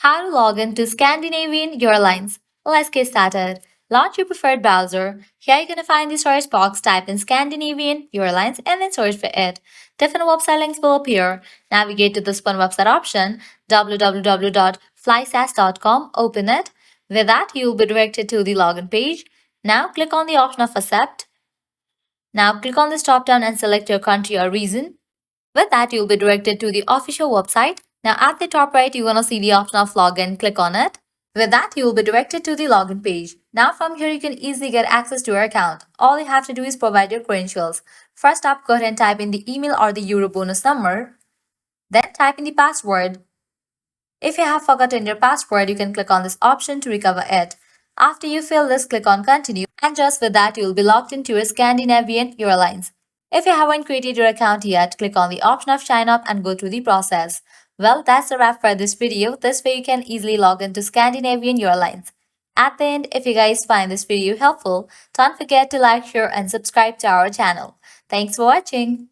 How to log into Scandinavian Airlines. Let's get started. Launch your preferred browser. Here you're going to find the search box, type in Scandinavian Airlines and then search for it. Different website links will appear. Navigate to this one website option, www.flysas.com. Open it. With that, you will be directed to the login page. Now click on the option of accept. Now click on this drop down and select your country or region. With that, you'll be directed to the official website. Now at the top right, you're going to see the option of login. Click on it. With that, you will be directed to the login page. Now from here, you can easily get access to your account. All you have to do is provide your credentials. First up, go ahead and type in the email or the EuroBonus number. Then type in the password. If you have forgotten your password, you can click on this option to recover it. After you fill this, click on continue. And just with that, you will be logged into your Scandinavian Airlines. If you haven't created your account yet, click on the option of sign up and go through the process. Well, that's a wrap for this video. This way you can easily log into Scandinavian Airlines. At the end, if you guys find this video helpful, don't forget to like, share and subscribe to our channel. Thanks for watching.